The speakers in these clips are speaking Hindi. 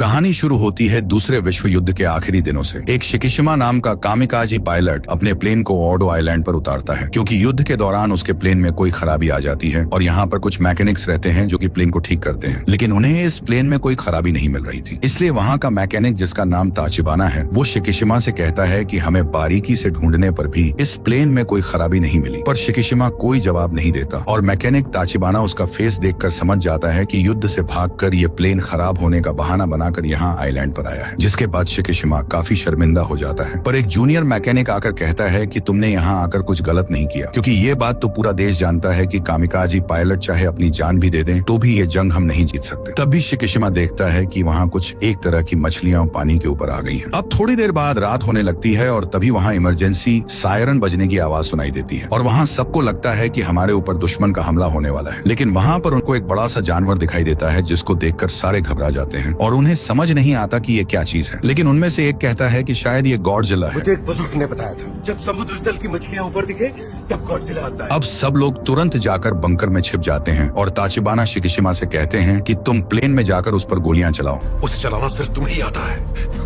कहानी शुरू होती है दूसरे विश्व युद्ध के आखिरी दिनों से। एक शिकिशिमा नाम का कामिकाजी पायलट अपने प्लेन को ऑडो आइलैंड पर उतारता है क्योंकि युद्ध के दौरान उसके प्लेन में कोई खराबी आ जाती है और यहाँ पर कुछ मैकेनिक्स रहते हैं जो कि प्लेन को ठीक करते हैं, लेकिन उन्हें इस प्लेन में कोई खराबी नहीं मिल रही थी। इसलिए वहाँ का मैकेनिक जिसका नाम ताचिबाना है वो शिकिशिमा से कहता है कि हमें बारीकी से ढूंढने पर भी इस प्लेन में कोई खराबी नहीं मिली, पर शिकिशिमा कोई जवाब नहीं देता और मैकेनिक ताचिबाना उसका फेस देखकर समझ जाता है कि युद्ध से भागकर ये प्लेन खराब होने का बहाना बनाकर यहाँ आइलैंड पर आया है। जिसके बाद शिकिशिमा काफी शर्मिंदा हो जाता है, पर एक जूनियर मैकेनिक आकर कहता है कि तुमने यहाँ आकर कुछ गलत नहीं किया, क्योंकि ये बात तो पूरा देश जानता है कि कामिकाजी पायलट चाहे अपनी जान भी दे दें तो भी ये जंग हम नहीं जीत सकते। तब भी शिकिशिमा देखता है कि वहाँ कुछ एक तरह की मछलियां पानी के ऊपर आ गई हैं। अब थोड़ी देर बाद रात होने लगती है और तभी वहाँ इमरजेंसी सायरन बजने की आवाज सुनाई देती है और वहाँ सबको लगता है कि हमारे ऊपर दुश्मन का हमला होने वाला है। लेकिन वहाँ पर उनको एक बड़ा सा जानवर दिखाई देता है जिसको देखकर सारे घबरा जाते हैं और उन्हें समझ नहीं आता कि ये क्या चीज है। लेकिन उनमें से एक कहता है कि शायद ये गॉडजिला है। मुझे एक बुजुर्ग ने बताया था जब समुद्र तल की मछलियां ऊपर दिखे तब गॉडजिला आता है। अब सब लोग तुरंत जाकर बंकर में छिप जाते हैं और ताचिबाना शिकिशिमा से कहते हैं कि तुम प्लेन में जाकर उस पर गोलियां चलाओ। उसे चलाना सिर्फ तुम्हें ही आता है।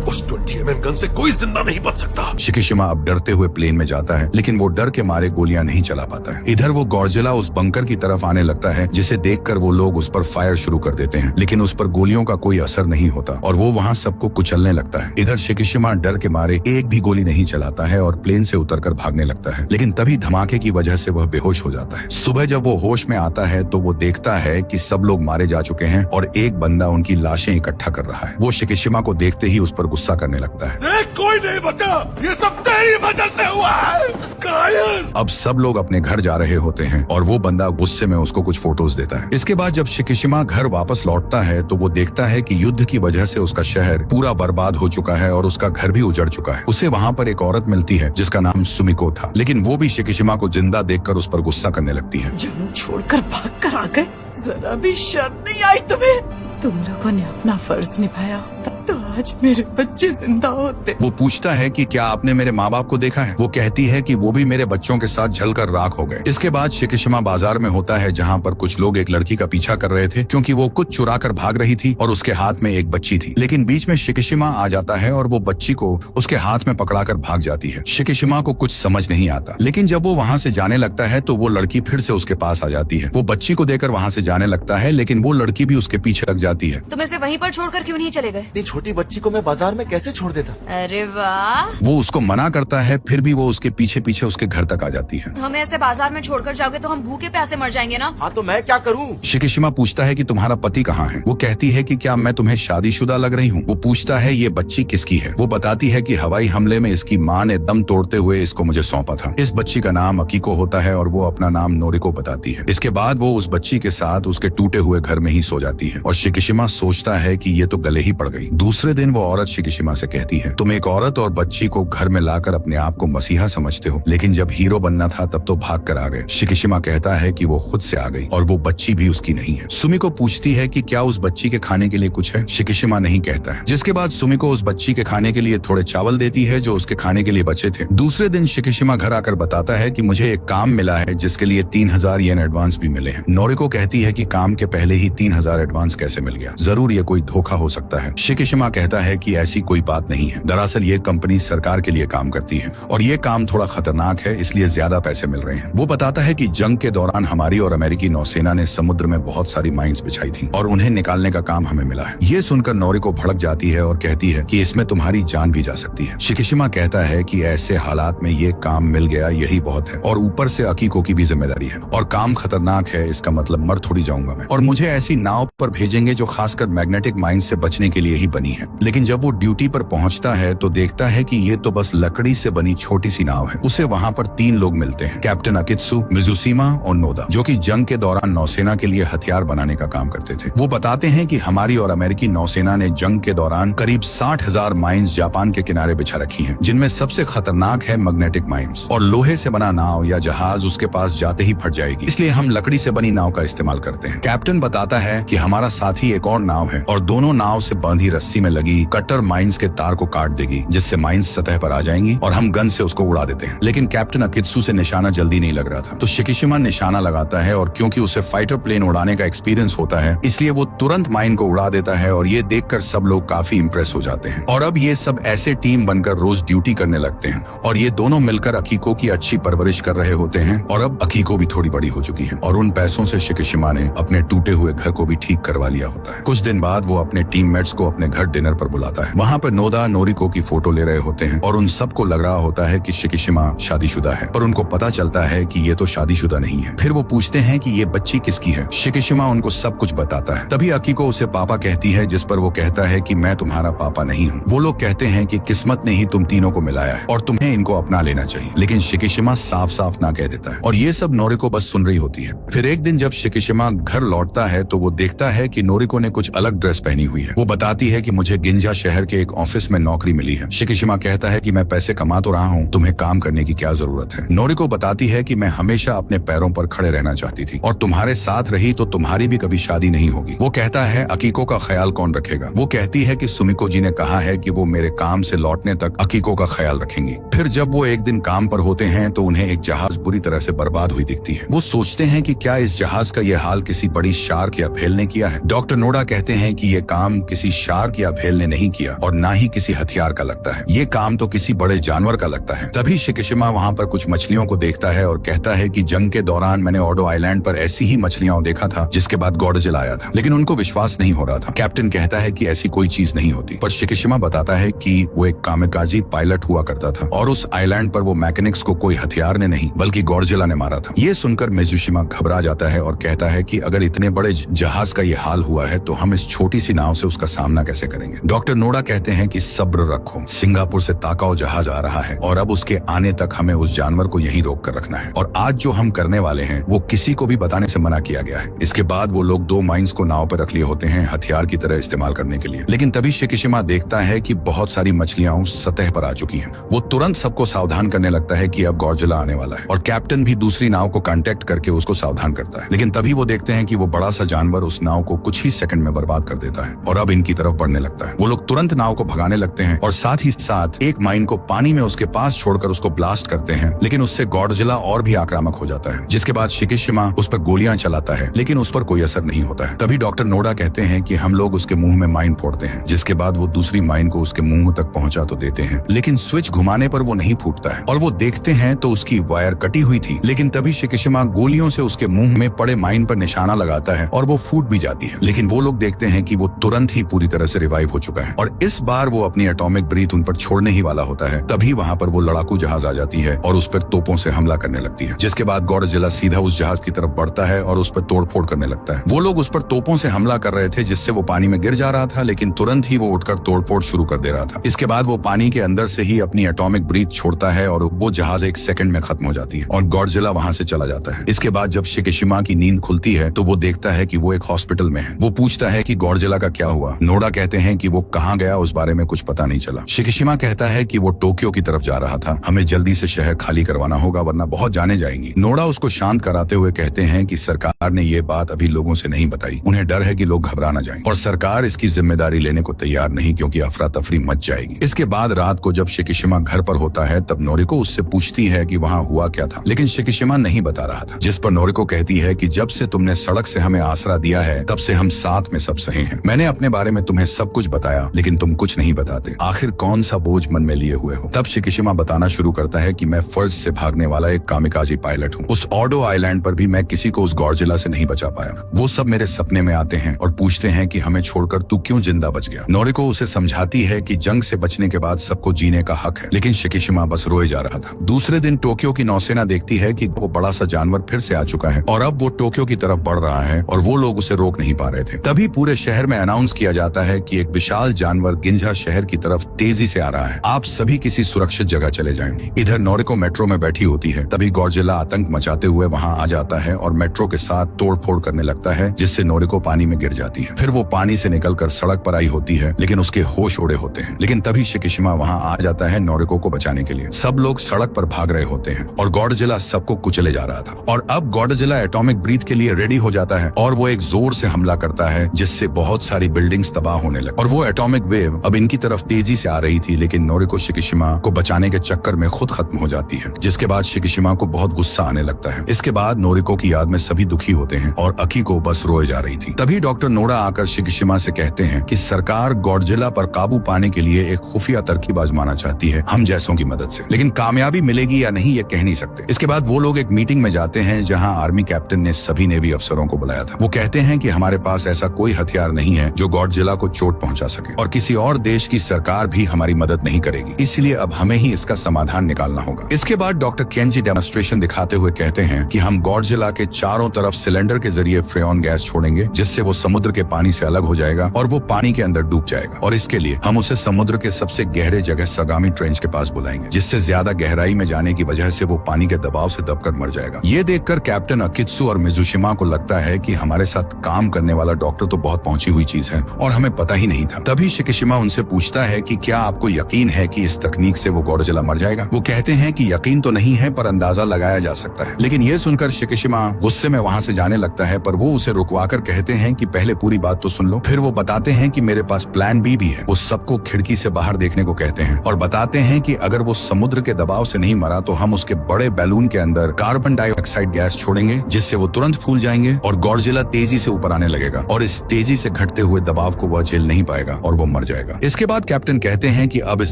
उस 20 mm गन से कोई जिंदा नहीं बच सकता। शिकिशिमा अब डरते हुए प्लेन में जाता है, लेकिन वो डर के मारे गोलियां नहीं चला पाता है। इधर वो गॉडजिला उस बंकर की तरफ आने लगता है, जिसे देखकर वो लोग उस पर फायर शुरू कर देते हैं, लेकिन उस पर गोलियों का कोई असर नहीं होता और वो वहाँ सबको कुचलने लगता है। इधर शिकिशिमा डर के मारे एक भी गोली नहीं चलाता है और प्लेन से उतरकर भागने लगता है, लेकिन तभी धमाके की वजह से वह बेहोश हो जाता है। सुबह जब वो होश में आता है तो वो देखता है कि सब लोग मारे जा चुके हैं और एक बंदा उनकी लाशें इकट्ठा कर रहा है। वो शिकिशिमा को देखते ही उस पर गुस्सा करने लगता है। कोई नहीं बचा, ये सब तेरी वजह से हुआ है। कायर। अब सब लोग अपने घर जा रहे होते हैं और वो बंदा गुस्से में उसको कुछ फोटोज देता है। इसके बाद जब शिकिशिमा घर वापस लौटता है तो वो देखता है कि युद्ध की वजह से उसका शहर पूरा बर्बाद हो चुका है और उसका घर भी उजड़ चुका है। उसे वहाँ पर एक औरत मिलती है जिसका नाम सुमिको था, लेकिन वो भी शिकिशिमा को जिंदा देखकर उस पर गुस्सा करने लगती है। जंग छोड़कर भाग कर आ गए, जरा भी शर्म नहीं आई तुम्हें? तुम लोगों ने अपना फर्ज निभाया तब तो आज मेरे बच्चे जिंदा होते। वो पूछता है कि क्या आपने मेरे माँ बाप को देखा है? वो कहती है कि वो भी मेरे बच्चों के साथ जलकर राख हो गए। इसके बाद शिकिशिमा बाजार में होता है जहाँ पर कुछ लोग एक लड़की का पीछा कर रहे थे क्योंकि वो कुछ चुरा कर भाग रही थी और उसके हाथ में एक बच्ची थी, लेकिन बीच में शिकिशिमा आ जाता है और वो बच्ची को उसके हाथ में पकड़ाकर भाग जाती है। शिकिशिमा को कुछ समझ नहीं आता, लेकिन जब वो वहाँ से जाने लगता है तो वो लड़की फिर से उसके पास आ जाती है। वो बच्ची को देकर वहाँ से जाने लगता है, लेकिन वो लड़की भी उसके पीछे लग जाती है। तुम इसे वहीं पर छोड़कर क्यों नहीं चले गए? इतनी छोटी बच्ची को मैं बाजार में कैसे छोड़ देता? अरे वाह। वो उसको मना करता है, फिर भी वो उसके पीछे पीछे उसके घर तक आ जाती है। हमें ऐसे बाजार में छोड़कर जाओगे तो हम भूखे प्यासे मर जाएंगे ना। हाँ तो मैं क्या करूँ? शिकिशिमा पूछता है कि तुम्हारा पति कहाँ है? वो कहती है कि क्या मैं तुम्हें शादीशुदा लग रही हूँ? वो पूछता है ये बच्ची किसकी है? वो बताती है कि हवाई हमले में इसकी माँ ने दम तोड़ते हुए इसको मुझे सौंपा था। इस बच्ची का नाम अकीको होता है और वो अपना नाम नोरिको बताती है। इसके बाद वो उस बच्ची के साथ उसके टूटे हुए घर में ही सो जाती है और शिकिशिमा सोचता है कि ये तो गले ही पड़ गई। दूसरे दिन वो औरत शिकिशिमा से कहती है, तुम एक औरत और बच्ची को घर में लाकर अपने आप को मसीहा समझते हो, लेकिन जब हीरो बनना था तब तो भाग कर आ गए। शिकिशिमा कहता है कि वो खुद से आ गई और वो बच्ची भी उसकी नहीं है। सुमिको पूछती है कि क्या उस बच्ची के खाने के लिए कुछ है? शिकिशिमा नहीं कहता है, जिसके बाद सुमिको उस बच्ची के खाने के लिए थोड़े चावल देती है जो उसके खाने के लिए बचे थे। दूसरे दिन शिकिशिमा घर आकर बताता है कि मुझे एक काम मिला है जिसके लिए 3000 येन एडवांस भी मिले हैं। नोरिको कहती है कि काम के पहले ही 3000 एडवांस कैसे मिल गया? जरूर ये कोई धोखा हो सकता है। शिकिशिमा कहता है कि ऐसी कोई बात नहीं है, दरअसल ये कंपनी सरकार के लिए काम करती है और ये काम थोड़ा खतरनाक है, इसलिए ज्यादा पैसे मिल रहे हैं। वो बताता है कि जंग के दौरान हमारी और अमेरिकी नौसेना ने समुद्र में बहुत सारी माइंस बिछाई थी और उन्हें निकालने का काम हमें मिला है। ये सुनकर नोरिको भड़क जाती है और कहती है कि इसमें तुम्हारी जान भी जा सकती है। शिकिशिमा कहता है कि ऐसे हालात में ये काम मिल गया यही बहुत है और ऊपर से अकीको की भी जिम्मेदारी है और काम खतरनाक है, इसका मतलब मर थोड़ी जाऊंगा मैं, और मुझे ऐसी नाव पर भेजेंगे जो खासकर मैग्नेटिक माइंस से बचने के लिए ही बनी है। लेकिन जब वो ड्यूटी पर पहुंचता है तो देखता है कि ये तो बस लकड़ी से बनी छोटी सी नाव है। उसे वहाँ पर 3 लोग मिलते हैं, कैप्टन अकित्सु, मिजुसीमा और नोदा, जो कि जंग के दौरान नौसेना के लिए हथियार बनाने का काम करते थे। वो बताते हैं कि हमारी और अमेरिकी नौसेना ने जंग के दौरान करीब 60,000 माइंस जापान के किनारे बिछा रखी हैं, जिनमें सबसे खतरनाक है मैग्नेटिक माइंस, और लोहे से बना नाव या जहाज उसके पास जाते ही फट जाएगी, इसलिए हम लकड़ी से बनी नाव का इस्तेमाल करते हैं। कैप्टन बताता है कि हमारा साथी एक और नाव है और दोनों नाव से बांधी रस्सी में लगी लगी कटर माइंस के तार को काट देगी, जिससे माइंस सतह पर आ जाएंगी और हम गन से उसको उड़ा देते हैं। लेकिन कैप्टन अकित्सु से निशाना जल्दी नहीं लग रहा था, तो शिकिशिमा निशाना लगाता है और क्योंकि उसे फाइटर प्लेन उड़ाने का एक्सपीरियंस होता है, इसलिए वो तुरंत माइन को उड़ा देता है और ये देखकर सब लोग काफी इंप्रेस हो जाते हैं। और अब ये सब ऐसे टीम बनकर रोज ड्यूटी करने लगते हैं और ये दोनों मिलकर अकीको की अच्छी परवरिश कर रहे होते हैं। और अब अकीको भी थोड़ी बड़ी हो चुकी है और उन पैसों से शिकिशिमा ने अपने टूटे हुए घर को भी ठीक करवा लिया होता है। कुछ दिन बाद वो अपने टीममेट्स को अपने घर डिनर पर बुलाता है। वहाँ पर नोदा नोरिको की फोटो ले रहे होते हैं और उन सबको लग रहा होता है कि शिकिशिमा शादीशुदा है, पर उनको पता चलता है कि ये तो शादीशुदा नहीं है। फिर वो पूछते हैं कि ये बच्ची किसकी है। शिकिशिमा उनको सब कुछ बताता है। तभी अकीको उसे पापा कहती है, जिस पर वो कहता है कि मैं तुम्हारा पापा नहीं हूँ। वो लोग कहते हैं कि किस्मत ने ही तुम तीनों को मिलाया है और तुम्हें इनको अपना लेना चाहिए, लेकिन शिकिशिमा साफ साफ ना कह देता है और ये सब नोरिको बस सुन रही होती है। फिर एक दिन जब शिकिशिमा घर लौटता है तो वो देखता है कि नोरिको ने कुछ अलग ड्रेस पहनी हुई है। वो बताती है कि मुझे गिंजा शहर के एक ऑफिस में नौकरी मिली है। शिकिशिमा कहता है कि मैं पैसे कमा तो रहा हूँ, तुम्हें काम करने की क्या जरूरत है। नोरिको बताती है कि मैं हमेशा अपने पैरों पर खड़े रहना चाहती थी और तुम्हारे साथ रही तो तुम्हारी भी कभी शादी नहीं होगी। वो कहता है अकीको का ख्याल कौन रखेगा। वो कहती है कि सुमिको जी ने कहा है कि वो मेरे काम से लौटने तक अकीको का ख्याल रखेंगी। फिर जब वो एक दिन काम पर होते हैं तो उन्हें एक जहाज बुरी तरह से बर्बाद हुई दिखती है। वो सोचते हैं कि क्या इस जहाज का ये हाल किसी बड़ी शार्क या भेल ने किया है। डॉक्टर नोडा कहते हैं कि ये काम किसी शार्क या भेल ने नहीं किया और ना ही किसी हथियार का लगता है, ये काम तो किसी बड़े जानवर का लगता है। तभी शिकिशिमा वहाँ पर कुछ मछलियों को देखता है और कहता है कि जंग के दौरान मैंने ओडो आइलैंड पर ऐसी ही मछलियां देखा था जिसके बाद गॉडजिला आया था, लेकिन उनको विश्वास नहीं हो रहा था। कैप्टन कहता है कि ऐसी कोई चीज नहीं होती, पर शिकिशिमा बताता है कि वो एक कामिकाजी पायलट हुआ करता था और उस आइलैंड पर वो मैकेनिक्स को कोई हथियार ने नहीं बल्कि गॉडजिला ने मारा था। ये सुनकर मिजुशिमा घबरा जाता है और कहता है कि अगर इतने बड़े जहाज का ये हाल हुआ है तो हम इस छोटी सी नाव से उसका सामना कैसे करेंगे। डॉक्टर नोडा कहते हैं कि सब्र रखो, सिंगापुर से ताकाओ जहाज आ रहा है और अब उसके आने तक हमें उस जानवर को यहीं रोक कर रखना है और आज जो हम करने वाले हैं वो किसी को भी बताने से मना किया गया है। इसके बाद वो लोग 2 माइंस को नाव पर रख लिए होते हैं हथियार की तरह इस्तेमाल करने के लिए, लेकिन तभी शिकिशिमा देखता है कि बहुत सारी मछलियां उस सतह पर आ चुकी हैं। वो तुरंत सबको सावधान करने लगता है कि अब गॉडजिला आने वाला है और कैप्टन भी दूसरी नाव को कांटेक्ट करके उसको सावधान करता है, लेकिन तभी वो देखते हैं कि वो बड़ा सा जानवर उस नाव को कुछ ही सेकंड में बर्बाद कर देता है और अब इनकी तरफ बढ़ने लगता है। वो लोग तुरंत नाव को भगाने लगते हैं और साथ ही साथ एक माइन को पानी में उसके पास छोड़कर उसको ब्लास्ट करते हैं, लेकिन उससे गॉडजिला और भी आक्रामक हो जाता है, जिसके बाद शिकिशिमा उस पर गोलियां चलाता है लेकिन उस पर कोई असर नहीं होता है। तभी डॉक्टर नोडा कहते हैं कि हम लोग उसके मुंह में माइन फोड़ते हैं, जिसके बाद वो दूसरी माइन को उसके मुंह तक पहुंचा तो देते हैं, लेकिन स्विच घुमाने पर वो नहीं फूटता है और वो देखते हैं तो उसकी वायर कटी हुई थी, लेकिन तभी शिकिशिमा गोलियों से उसके मुंह में पड़े माइन पर निशाना लगाता है और वो फूट भी जाती है, लेकिन वो लोग देखते हैं कि वो तुरंत ही पूरी तरह से रिवाइव हो चुका है और इस बार वो अपनी एटॉमिक ब्रीथ उन पर छोड़ने ही वाला होता है। तभी वहाँ पर वो लड़ाकू जहाज आ जाती है और उस पर तोपों से हमला करने लगती है, जिसके बाद गॉडजिला सीधा उस जहाज की तरफ बढ़ता है और उस पर तोड़फोड़ करने लगता है। वो लोग उस पर तोपों से हमला कर रहे थे जिससे वो पानी में गिर जा रहा था, लेकिन तुरंत ही वो उठकर तोड़फोड़ शुरू कर दे रहा था। इसके बाद वो पानी के अंदर से ही अपनी एटॉमिक ब्रीथ छोड़ता है और वो जहाज 1 सेकंड में खत्म हो जाती है और गॉडजिला वहाँ से चला जाता है। इसके बाद जब शिकिशिमा की नींद खुलती है तो वो देखता है कि वो एक हॉस्पिटल में है। वो पूछता है कि गॉडजिला का क्या हुआ। नोडा कहते हैं कि वो कहाँ गया उस बारे में कुछ पता नहीं चला। शिकिशिमा कहता है कि वो टोक्यो की तरफ जा रहा था, हमें जल्दी से शहर खाली करवाना होगा वरना बहुत जाने जाएंगी। नोडा उसको शांत कराते हुए कहते हैं कि सरकार ने ये बात अभी लोगों से नहीं बताई, उन्हें डर है कि लोग घबरा ना जाएं और सरकार इसकी जिम्मेदारी लेने को तैयार नहीं क्योंकि अफरा तफरी मच जाएगी। इसके बाद रात को जब शिकिशिमा घर पर होता है तब नोरिको उससे पूछती है कि वहाँ हुआ क्या था, लेकिन शिकिशिमा नहीं बता रहा था, जिस पर नोरिको कहती है कि जब से तुमने सड़क से हमें आसरा दिया है तब से हम साथ में सब सहे हैं। मैंने अपने बारे में तुम्हें सब कुछ बताया लेकिन तुम कुछ नहीं बताते, आखिर कौन सा बोझ मन में लिए हुए हो। तब शिकिशिमा बताना शुरू करता है कि मैं फर्ज से भागने वाला एक कामिकाजी पायलट हूँ। उस ओडो आइलैंड पर भी मैं किसी को उस गॉडजिला से नहीं बचा पाया। वो सब मेरे सपने में आते हैं और पूछते हैं कि हमें छोड़कर तू क्यों जिंदा बच गया। नोरिको उसे समझाती है कि जंग से बचने के बाद सबको जीने का हक है, लेकिन शिकिशिमा बस रोए जा रहा था। दूसरे दिन टोक्यो की नौसेना देखती है कि वो बड़ा सा जानवर फिर से आ चुका है और अब वो टोक्यो की तरफ बढ़ रहा है और वो लोग उसे रोक नहीं पा रहे थे। तभी पूरे शहर में अनाउंस किया जाता है कि एक विशाल जानवर गिंजा शहर की तरफ तेजी से आ रहा है, आप सभी किसी सुरक्षित जगह चले जाएं। इधर नोरिको मेट्रो में बैठी होती है, तभी गॉडजिला आतंक मचाते हुए वहां आ जाता है और मेट्रो के साथ तोड़फोड़ करने लगता है, जिससे नोरिको पानी में गिर जाती है। फिर वो पानी से निकलकर सड़क पर आई होती है लेकिन उसके होश उड़े होते हैं, लेकिन तभी शिकिशिमा वहां आ जाता है नोरिको को बचाने के लिए। सब लोग सड़क पर भाग रहे होते हैं और गॉडजिला सबको कुचले जा रहा था और अब गॉडजिला एटॉमिक ब्रीथ के लिए रेडी हो जाता है और वो एक जोर से हमला करता है जिससे बहुत सारी बिल्डिंग्स तबाह होने लगी और और वो एटॉमिक वेव अब इनकी तरफ तेजी से आ रही थी, लेकिन नोरिको शिकिशिमा को बचाने के चक्कर में खुद खत्म हो जाती है, जिसके बाद शिकिशिमा को बहुत गुस्सा आने लगता है। इसके बाद नोरिको की याद में सभी दुखी होते हैं और अकीको बस रोए जा रही थी। तभी डॉक्टर नोडा आकर शिकिशिमा से कहते हैं कि सरकार गॉडजिला पर काबू पाने के लिए एक खुफिया तरकीब आजमाना चाहती है हम जैसों की मदद से, लेकिन कामयाबी मिलेगी या नहीं ये कह नहीं सकते। इसके बाद वो लोग एक मीटिंग में जाते हैं जहां आर्मी कैप्टन ने सभी नेवी अफसरों को बुलाया था। वो कहते हैं कि हमारे पास ऐसा कोई हथियार नहीं है जो गॉडजिला को चोट पहुंचा सके और किसी और देश की सरकार भी हमारी मदद नहीं करेगी, इसलिए अब हमें ही इसका समाधान निकालना होगा। इसके बाद डॉक्टर केंजी डेमोन्स्ट्रेशन दिखाते हुए कहते हैं कि हम गॉडजिला के चारों तरफ सिलेंडर के जरिए फ्रेऑन गैस छोड़ेंगे, जिससे वो समुद्र के पानी से अलग हो जाएगा और वो पानी के अंदर डूब जाएगा, और इसके लिए हम उसे समुद्र के सबसे गहरे जगह सगामी ट्रेंच के पास बुलाएंगे, जिससे ज्यादा गहराई में जाने की वजह से वो पानी के दबाव से दबकर मर जाएगा। ये देखकर कैप्टन अकित्सु और मिजुशिमा को लगता है कि हमारे साथ काम करने वाला डॉक्टर तो बहुत पहुंची हुई चीज है और हमें पता ही नहीं था। तभी शिकिशिमा उनसे पूछता है कि क्या आपको यकीन है कि इस तकनीक से वो गॉडजिला मर जाएगा। वो कहते हैं कि यकीन तो नहीं है पर अंदाजा लगाया जा सकता है। लेकिन ये सुनकर शिकिशिमा गुस्से में वहां से जाने लगता है, पर वो उसे रुकवाकर कहते हैं कि पहले पूरी बात तो सुन लो। फिर वो बताते हैं कि मेरे पास प्लान बी भी है। वो सबको खिड़की से बाहर देखने को कहते हैं और बताते हैं कि अगर वो समुद्र के दबाव से नहीं मरा तो हम उसके बड़े बैलून के अंदर कार्बन डाइऑक्साइड गैस छोड़ेंगे, जिससे वो तुरंत फूल जाएंगे और गॉडजिला तेजी से ऊपर आने लगेगा और इस तेजी से घटते हुए दबाव को वह झेल नहीं पाएगा और वो मर जाएगा। इसके बाद कैप्टन कहते हैं कि अब इस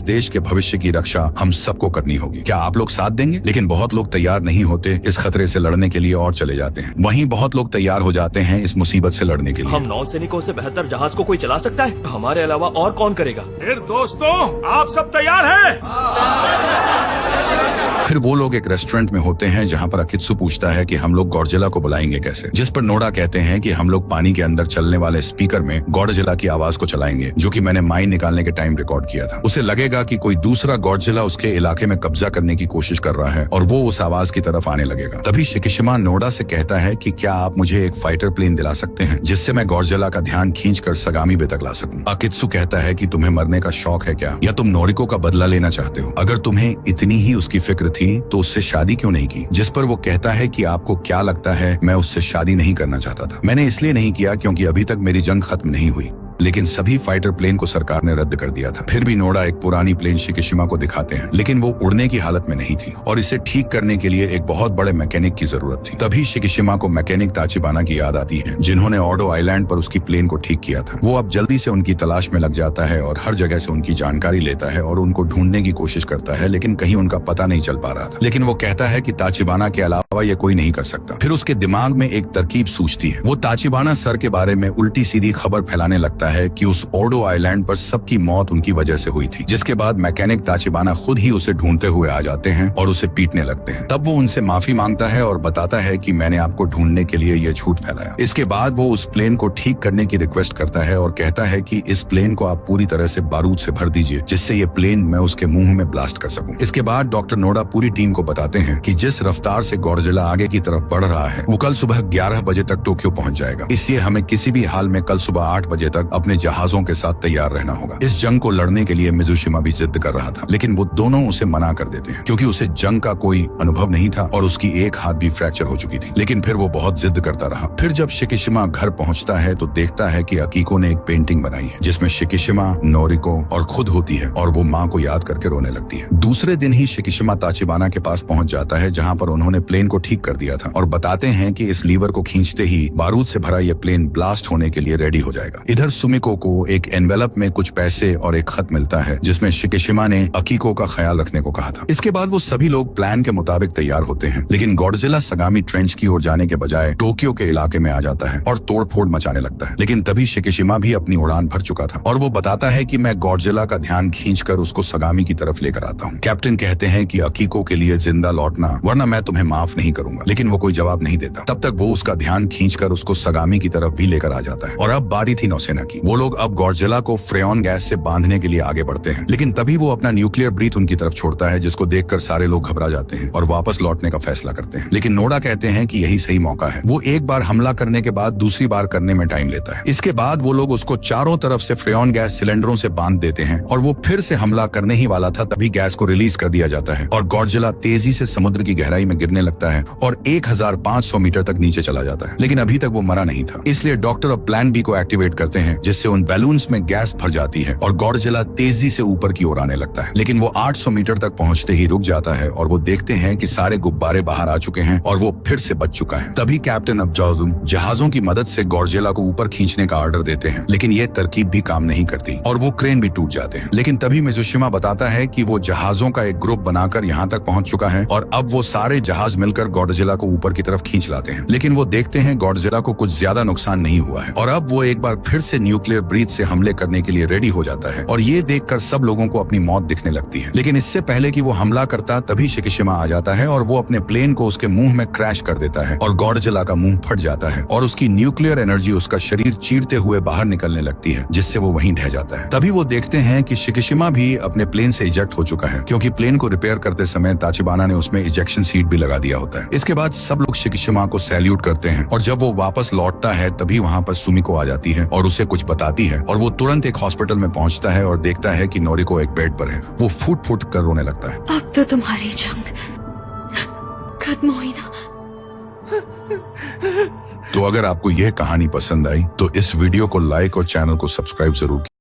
देश के भविष्य की रक्षा हम सबको करनी होगी, क्या आप लोग साथ देंगे? लेकिन बहुत लोग तैयार नहीं होते इस खतरे से लड़ने के लिए और चले जाते हैं। वहीं बहुत लोग तैयार हो जाते हैं इस मुसीबत से लड़ने के लिए। हम नौसैनिकों से बेहतर जहाज को कोई चला सकता है? हमारे अलावा और कौन करेगा? फिर दोस्तों, आप सब तैयार हैं? फिर वो लोग एक रेस्टोरेंट में होते हैं जहां पर अकित्सु पूछता है कि हम लोग गॉडजिला को बुलाएंगे कैसे, जिस पर नोडा कहते हैं कि हम लोग पानी के अंदर चलने वाले स्पीकर में गॉडजिला की आवाज को चलाएंगे, जो कि मैंने माइन निकालने के टाइम रिकॉर्ड किया था। उसे लगेगा कि कोई दूसरा गॉडजिला उसके इलाके में कब्जा करने की कोशिश कर रहा है और वो उस आवाज की तरफ आने लगेगा। तभी शिकिशिमा नोडा से कहता है कि क्या आप मुझे एक फाइटर प्लेन दिला सकते हैं जिससे मैं गॉडजिला का ध्यान खींचकर सगामी बे तक ला सकूं। अकित्सु कहता है कि तुम्हें मरने का शौक है क्या, या तुम नोरिको का बदला लेना चाहते हो? अगर तुम्हें इतनी ही उसकी फिक्र थी तो उससे शादी क्यों नहीं की? जिस पर वो कहता है कि आपको क्या लगता है मैं उससे शादी नहीं करना चाहता था। मैंने इसलिए नहीं किया क्योंकि अभी तक मेरी जंग खत्म नहीं हुई, लेकिन सभी फाइटर प्लेन को सरकार ने रद्द कर दिया था। फिर भी नोडा एक पुरानी प्लेन शिकिशिमा को दिखाते हैं, लेकिन वो उड़ने की हालत में नहीं थी और इसे ठीक करने के लिए एक बहुत बड़े मैकेनिक की जरूरत थी। तभी शिकिशिमा को मैकेनिक ताचिबाना की याद आती है, जिन्होंने ऑडो आइलैंड पर उसकी प्लेन को ठीक किया था। वो अब जल्दी से उनकी तलाश में लग जाता है और हर जगह से उनकी जानकारी लेता है और उनको ढूंढने की कोशिश करता है, लेकिन कहीं उनका पता नहीं चल पा रहा था। लेकिन वो कहता है कि ताचिबाना के अलावा ये कोई नहीं कर सकता। फिर उसके दिमाग में एक तरकीब सूझती है। वो ताचिबाना सर के बारे में उल्टी सीधी खबर फैलाने लगता है कि उस ऑडो आइलैंड पर सबकी मौत उनकी वजह से हुई थी, जिसके बाद मैकेनिक ताचिबाना खुद ही उसे ढूंढते हुए आ जाते हैं और उसे पीटने लगते हैं। तब वो उनसे माफी मांगता है और बताता है कि मैंने आपको ढूंढने के लिए ये झूठ फैलाया। इसके बाद वो उस प्लेन को ठीक करने की रिक्वेस्ट करता है और कहता है कि इस प्लेन को आप पूरी तरह से बारूद से भर दीजिए, जिससे ये प्लेन मैं उसके मुंह में ब्लास्ट कर सकूं। इसके बाद डॉक्टर नोडा पूरी टीम को बताते हैं कि जिस रफ्तार से गॉडजिला आगे की तरफ बढ़ रहा है वो कल सुबह 11 बजे तक टोक्यो पहुंच जाएगा, इसलिए हमें किसी भी हाल में कल सुबह 8 बजे तक अपने जहाजों के साथ तैयार रहना होगा। इस जंग को लड़ने के लिए मिजुशिमा भी जिद कर रहा था, लेकिन वो दोनों उसे मना कर देते हैं क्योंकि उसे जंग का कोई अनुभव नहीं था और उसकी एक हाथ भी फ्रैक्चर हो चुकी थी। लेकिन फिर वो बहुत जिद करता रहा। फिर जब शिकिशिमा घर पहुंचता है तो देखता है कि अकीको ने एक पेंटिंग बनाई है जिसमें शिकिशिमा, नोरिको और खुद होती है और वो माँ को याद करके रोने लगती है। दूसरे दिन ही शिकिशिमा ताचिबाना के पास पहुंच जाता है जहाँ पर उन्होंने प्लेन को ठीक कर दिया था और बताते हैं कि इस लीवर को खींचते ही बारूद से भरा ये प्लेन ब्लास्ट होने के लिए रेडी हो जाएगा। इधर सुमिको को एक एनवेलप में कुछ पैसे और एक खत मिलता है जिसमें शिकिशिमा ने अकीको का ख्याल रखने को कहा था। इसके बाद वो सभी लोग प्लान के मुताबिक तैयार होते हैं, लेकिन गॉडजिला सगामी ट्रेंच की ओर जाने के बजाय टोक्यो के इलाके में आ जाता है और तोड़फोड़ मचाने लगता है। लेकिन तभी शिकिशिमा भी अपनी उड़ान भर चुका था और वो बताता है कि मैं गॉडजिला का ध्यान खींचकर उसको सगामी की तरफ लेकर आता हूँ। कैप्टन कहते हैं कि अकीको के लिए जिंदा लौटना, वरना मैं तुम्हें माफ नहीं करूंगा, लेकिन वो कोई जवाब नहीं देता। तब तक वो उसका ध्यान खींचकर उसको सगामी की तरफ भी लेकर आ जाता है और अब बारी थी नौसेना की। वो लोग अब गॉडजिला को फ्रेऑन गैस से बांधने के लिए आगे बढ़ते हैं, लेकिन तभी वो अपना न्यूक्लियर ब्रीथ उनकी तरफ छोड़ता है, जिसको देखकर सारे लोग घबरा जाते हैं और वापस लौटने का फैसला करते हैं। लेकिन नोडा कहते हैं कि यही सही मौका है। वो एक बार हमला करने के बाद दूसरी बार करने में टाइम लेता है। इसके बाद वो लोग उसको चारों तरफ से फ्रेऑन गैस सिलेंडरों से बांध देते हैं और वो फिर से हमला करने ही वाला था, तभी गैस को रिलीज कर दिया जाता है और गॉडजिला तेजी से समुद्र की गहराई में गिरने लगता है और 1500 मीटर तक नीचे चला जाता है। लेकिन अभी तक वो मरा नहीं था, इसलिए डॉक्टर अब प्लान बी को एक्टिवेट करते हैं जिससे उन बैलून्स में गैस भर जाती है और गॉडजिला तेजी से ऊपर की ओर आने लगता है। लेकिन वो 800 मीटर तक पहुंचते ही रुक जाता है और वो देखते हैं कि सारे गुब्बारे बाहर आ चुके हैं और वो फिर से बच चुका है। तभी कैप्टन अब्जाजुम जहाजों की मदद से गॉडजिला को ऊपर खींचने का ऑर्डर देते हैं, लेकिन ये तरकीब भी काम नहीं करती और वो क्रेन भी टूट जाते हैं। लेकिन तभी मिज़ुशिमा बताता है कि वो जहाजों का एक ग्रुप बनाकर यहाँ तक पहुंच चुका है और अब वो सारे जहाज मिलकर गॉडजिला को ऊपर की तरफ खींच लाते हैं। लेकिन वो देखते हैं गॉडजिला को कुछ ज्यादा नुकसान नहीं हुआ है और अब वो एक बार फिर से न्यूक्लियर ब्रीच से हमले करने के लिए रेडी हो जाता है और ये देखकर सब लोगों को अपनी मौत दिखने लगती है। लेकिन इससे पहले कि वो हमला करता तभी शिकिशिमा आ जाता है और वो अपने प्लेन को उसके मुंह में क्रैश कर देता है और गॉडजिला का मुंह फट जाता है और उसकी न्यूक्लियर एनर्जी उसका शरीर चीरते हुए बाहर निकलने लगती है, जिससे वो वहीं ढह जाता है। तभी वो देखते हैं कि शिकिशिमा भी अपने प्लेन से इजेक्ट हो चुका है, क्योंकि प्लेन को रिपेयर करते समय ताचिबाना ने उसमें इजेक्शन सीट भी लगा दिया होता है। इसके बाद सब लोग शिकिशिमा को सैल्यूट करते हैं और जब वो वापस लौटता है तभी वहाँ पर सुमिको आ जाती है और उसे कुछ बताती है और वो तुरंत एक हॉस्पिटल में पहुंचता है और देखता है कि नोरिको एक बेड पर है। वो फूट फूट कर रोने लगता है। अब तो तुम्हारी जंग खत्म हुई ना। तो अगर आपको यह कहानी पसंद आई तो इस वीडियो को लाइक और चैनल को सब्सक्राइब जरूर